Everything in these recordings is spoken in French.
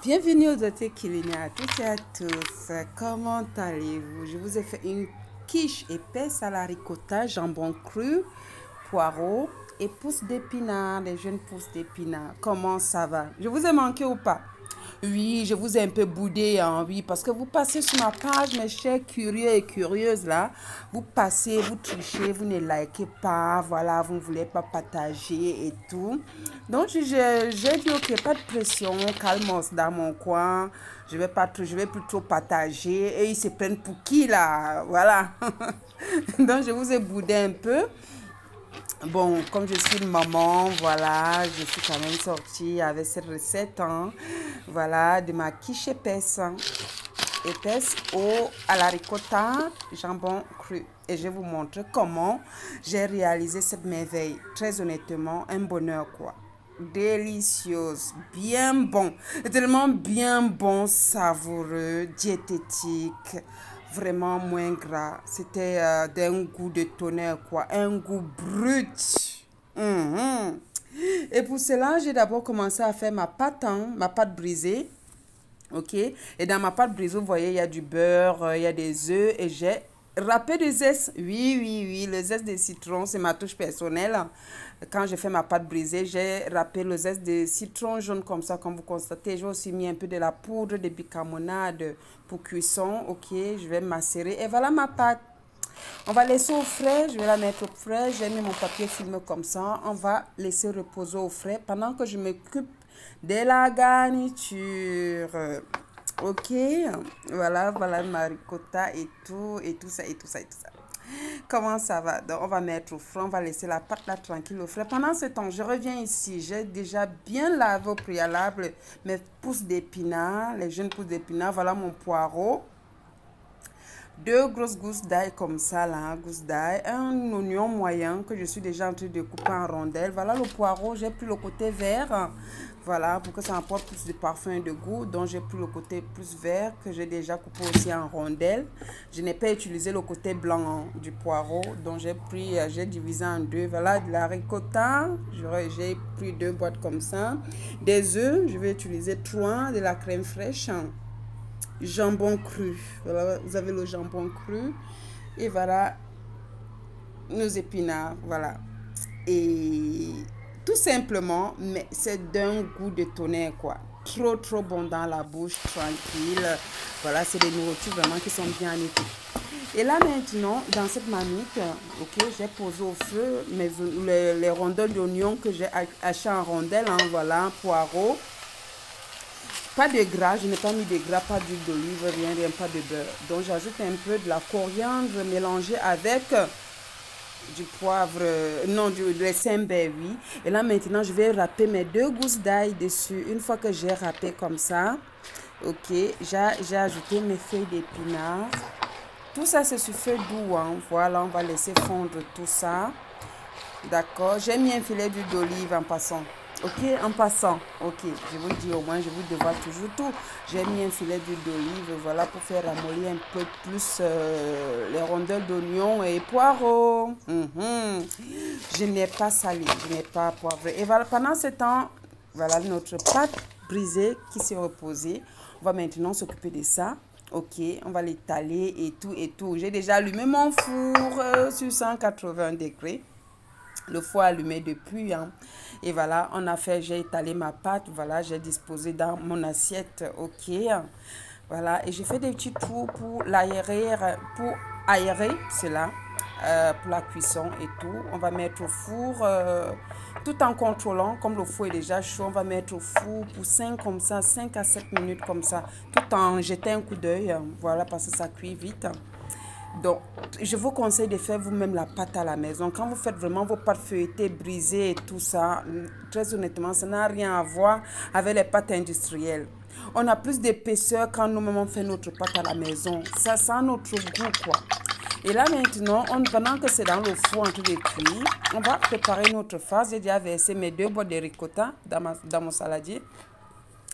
Bienvenue aux hôtels culinaires à toutes et à tous. Comment allez-vous? Je vous ai fait une quiche épaisse à la ricotta, jambon cru, poireaux et pousses d'épinards, les jeunes pousses d'épinards. Comment ça va? Je vous ai manqué ou pas? Oui, je vous ai un peu boudé, hein, oui, parce que vous passez sur ma page, mes chers curieux et curieuses, là. Vous passez, vous trichez, vous ne likez pas, voilà, vous ne voulez pas partager et tout. Donc, j'ai dit, ok, pas de pression, calmos dans mon coin. Je vais plus trop partager. Et ils se prennent pour qui, là? Voilà. Donc, je vous ai boudé un peu. Bon, comme je suis une maman, voilà, je suis quand même sortie avec cette recette, hein, voilà, de ma quiche épaisse, à la ricotta, jambon cru. Et je vais vous montrer comment j'ai réalisé cette merveille. Très honnêtement, un bonheur, quoi. Délicieuse, bien bon, tellement bien bon, savoureux, diététique, vraiment moins gras. C'était d'un goût de tonnerre, quoi, un goût brut. Mhm. Et pour cela, j'ai d'abord commencé à faire ma pâte, hein, ma pâte brisée. Ok, et dans ma pâte brisée, vous voyez, il y a du beurre, il y a des œufs et j'ai râpé des zestes. Oui, oui, oui, le zeste de citron, c'est ma touche personnelle. Quand je fais ma pâte brisée, j'ai râpé le zeste de citron jaune comme ça, comme vous constatez. J'ai aussi mis un peu de la poudre de bicarbonate pour cuisson. Ok, je vais macérer et voilà ma pâte. On va laisser au frais, je vais la mettre au frais. J'ai mis mon papier filmé comme ça. On va laisser reposer au frais pendant que je m'occupe de la garniture. Ok, voilà ma ricotta et tout ça. Comment ça va? Donc, on va mettre au frais, on va laisser la pâte là tranquille au frais. Pendant ce temps, je reviens ici. J'ai déjà bien lavé au préalable mes pousses d'épinards, les jeunes pousses d'épinards. Voilà mon poireau. 2 grosses gousses d'ail comme ça, là, gousses d'ail, un oignon moyen que je suis déjà en train de couper en rondelles. Voilà le poireau, j'ai pris le côté vert, voilà, pour que ça apporte plus de parfum et de goût. Donc, j'ai pris le côté plus vert que j'ai déjà coupé aussi en rondelles. Je n'ai pas utilisé le côté blanc du poireau, donc j'ai divisé en deux. Voilà, de la ricotta, j'ai pris 2 boîtes comme ça. Des œufs, je vais utiliser 3, de la crème fraîche. Jambon cru, voilà, vous avez le jambon cru et voilà nos épinards, voilà, et tout simplement, mais c'est d'un goût de tonnerre, quoi, trop bon dans la bouche, tranquille, voilà, c'est des nourritures vraiment qui sont bien étouffées. Et là maintenant, dans cette marmite, ok, j'ai posé au feu les rondelles d'oignon que j'ai hachées en rondelles, hein, voilà, poireaux. Pas de gras, je n'ai pas mis de gras, pas d'huile d'olive, rien, pas de beurre. Donc j'ajoute un peu de la coriandre mélangée avec du poivre, non, du sainbay, oui. Et là maintenant, je vais râper mes 2 gousses d'ail dessus. Une fois que j'ai râpé comme ça, ok, j'ai ajouté mes feuilles d'épinards. Tout ça, c'est sur feu doux, hein. Voilà, on va laisser fondre tout ça. D'accord, j'ai mis un filet d'huile d'olive en passant. Ok, en passant, ok, je vous dis au moins, je vous devoir toujours tout. J'ai mis un filet d'huile d'olive, voilà, pour faire ramollir un peu plus les rondelles d'oignon et poireaux. Je n'ai pas salé, je n'ai pas poivré. Et voilà, pendant ce temps, voilà notre pâte brisée qui s'est reposée. On va maintenant s'occuper de ça. Ok, on va l'étaler et tout. J'ai déjà allumé mon four sur 180 degrés. Le four allumé depuis, hein. Et voilà, j'ai étalé ma pâte, voilà, j'ai disposé dans mon assiette, ok, voilà, et j'ai fait des petits trous pour aérer cela, pour la cuisson et tout. On va mettre au four, tout en contrôlant, comme le four est déjà chaud, on va mettre au four pour 5 à 7 minutes comme ça, tout en jetant un coup d'œil, voilà, parce que ça cuit vite. Donc, je vous conseille de faire vous-même la pâte à la maison. Quand vous faites vraiment vos pâtes feuilletées, brisées et tout ça, très honnêtement, ça n'a rien à voir avec les pâtes industrielles. On a plus d'épaisseur quand nous-mêmes on fait notre pâte à la maison. Ça a notre goût, quoi. Et là maintenant, pendant que c'est dans le four en train de cuire, on va préparer notre farce. J'ai déjà versé mes 2 boîtes de ricotta dans mon saladier.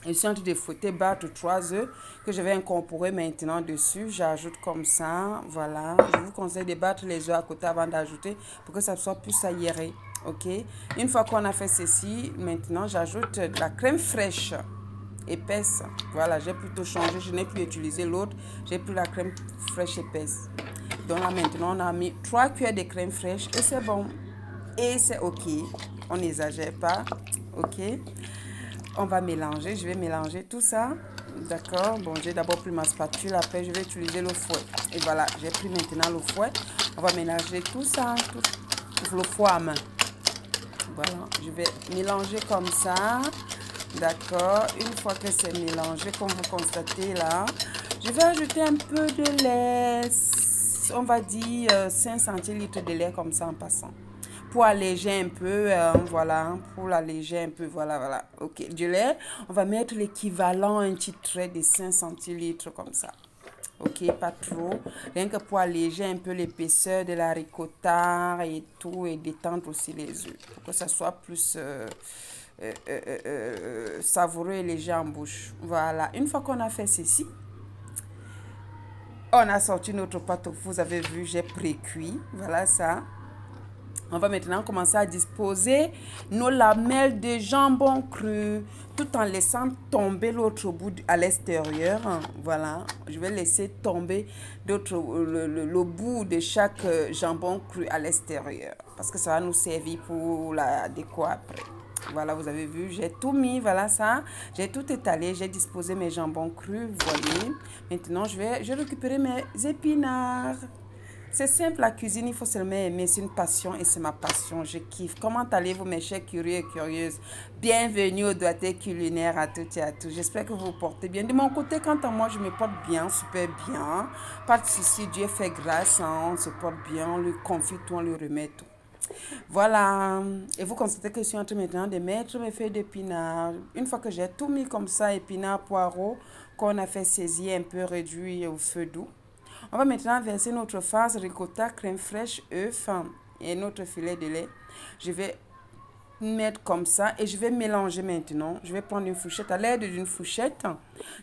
Je suis en train de fouetter, battre 3 œufs que je vais incorporer maintenant dessus. J'ajoute comme ça, voilà. Je vous conseille de battre les œufs à côté avant d'ajouter pour que ça soit plus aéré, ok. Une fois qu'on a fait ceci, maintenant j'ajoute de la crème fraîche. épaisse. Voilà, j'ai plutôt changé. Je n'ai plus utilisé l'autre. J'ai pris la crème fraîche épaisse. Donc là, maintenant, on a mis 3 cuillères de crème fraîche et c'est bon. Et c'est OK. On n'exagère pas. OK. On va mélanger. Je vais mélanger tout ça. D'accord. Bon, j'ai d'abord pris ma spatule. Après, je vais utiliser le fouet. Et voilà, j'ai pris maintenant le fouet. On va mélanger tout ça. Tout le fouet à main. Voilà. Je vais mélanger comme ça. D'accord. Une fois que c'est mélangé, comme vous constatez là, je vais ajouter un peu de lait. On va dire 5 centilitres de lait comme ça en passant. Pour alléger un peu, voilà, pour l'alléger un peu, voilà, ok, du lait, on va mettre l'équivalent, un petit trait de 5 centilitres comme ça, ok, pas trop, rien que pour alléger un peu l'épaisseur de la ricotta et tout, et détendre aussi les œufs, pour que ça soit plus savoureux et léger en bouche, voilà, une fois qu'on a fait ceci, on a sorti notre pâte, vous avez vu, j'ai pré-cuit, voilà ça. On va maintenant commencer à disposer nos lamelles de jambon cru tout en laissant tomber l'autre bout à l'extérieur. Voilà, je vais laisser tomber le bout de chaque jambon cru à l'extérieur parce que ça va nous servir pour la déco après. Voilà, vous avez vu, j'ai tout mis, voilà ça. J'ai tout étalé, j'ai disposé mes jambons crus, vous voyez. Maintenant, je vais récupérer mes épinards. C'est simple, la cuisine, il faut seulement aimer. C'est une passion et c'est ma passion. Je kiffe. Comment allez-vous, mes chers curieux et curieuses? Bienvenue au doigté culinaire à toutes et à tous. J'espère que vous vous portez bien. De mon côté, quant à moi, je me porte bien, super bien. Pas de souci, Dieu fait grâce. Hein, on se porte bien, on lui confie tout, on lui remet tout. Voilà. Et vous constatez que je suis en train maintenant de mettre mes feuilles d'épinards. Une fois que j'ai tout mis comme ça, épinards, poireaux, qu'on a fait saisir un peu réduit au feu doux. On va maintenant verser notre farce ricotta, crème fraîche, œufs et notre filet de lait. Je vais mettre comme ça et je vais mélanger maintenant. Je vais prendre une fourchette, à l'aide d'une fourchette.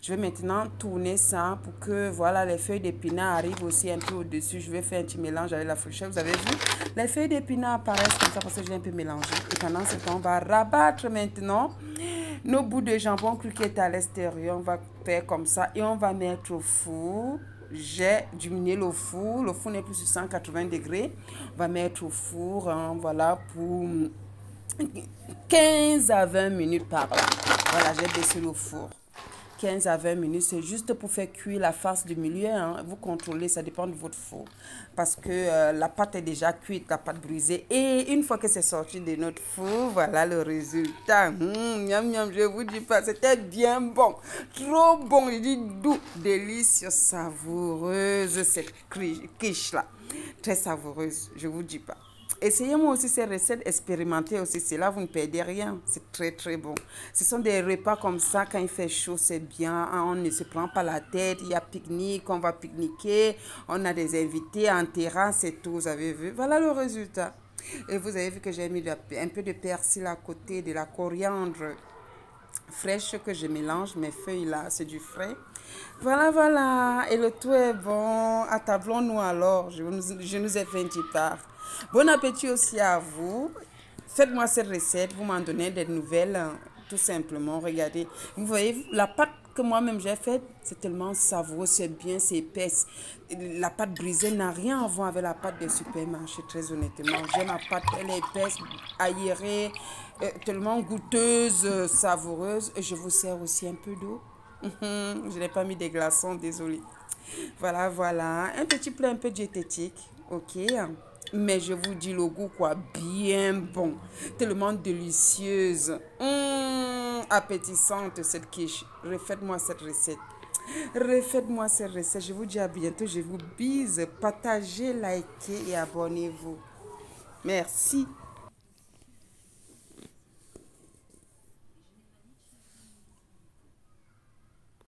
Je vais maintenant tourner ça pour que voilà, les feuilles d'épinards arrivent aussi un peu au-dessus. Je vais faire un petit mélange avec la fourchette. Vous avez vu? Les feuilles d'épinards apparaissent comme ça parce que j'ai un peu mélangé. Et pendant ce temps, on va rabattre maintenant nos bouts de jambon cru qui est à l'extérieur. On va faire comme ça et on va mettre au four. J'ai diminué le four n'est plus sur 180 degrés. On va mettre au four, hein, voilà, pour 15 à 20 minutes par là. Voilà, j'ai baissé le four. 15 à 20 minutes, c'est juste pour faire cuire la face du milieu. Hein. Vous contrôlez, ça dépend de votre four. Parce que la pâte est déjà cuite, la pâte brisée. Et une fois que c'est sorti de notre four, voilà le résultat. Miam, miam, je vous dis pas, c'était bien bon. Trop bon, je dis doux, délicieux, savoureuse, cette quiche-là. Très savoureuse, je vous dis pas. Essayez-moi aussi ces recettes, expérimentez aussi cela, vous ne perdez rien. C'est très très bon. Ce sont des repas comme ça, quand il fait chaud, c'est bien. On ne se prend pas la tête, il y a pique-nique, on va pique-niquer, on a des invités en terrasse et tout, vous avez vu. Voilà le résultat. Et vous avez vu que j'ai mis un peu de persil à côté, de la coriandre fraîche que je mélange, mes feuilles là, c'est du frais. Voilà, voilà. Et le tout est bon. Attablons-nous alors. Je nous ai fait un petit part. Bon appétit aussi à vous. Faites-moi cette recette. Vous m'en donnez des nouvelles. Tout simplement. Regardez. Vous voyez, la pâte que moi-même j'ai faite, c'est tellement savoureux, c'est bien, c'est épaisse. La pâte brisée n'a rien à voir avec la pâte des supermarchés, très honnêtement. J'aime ma pâte, elle est épaisse, aérée, tellement goûteuse, savoureuse. Et je vous sers aussi un peu d'eau. Je n'ai pas mis des glaçons, désolé. Voilà, voilà. Un petit plat un peu diététique, ok. Mais je vous dis le goût, quoi, bien bon. Tellement délicieuse. Appétissante, cette quiche. Refaites-moi cette recette. Refaites-moi cette recette. Je vous dis à bientôt. Je vous bise. Partagez, likez et abonnez-vous. Merci.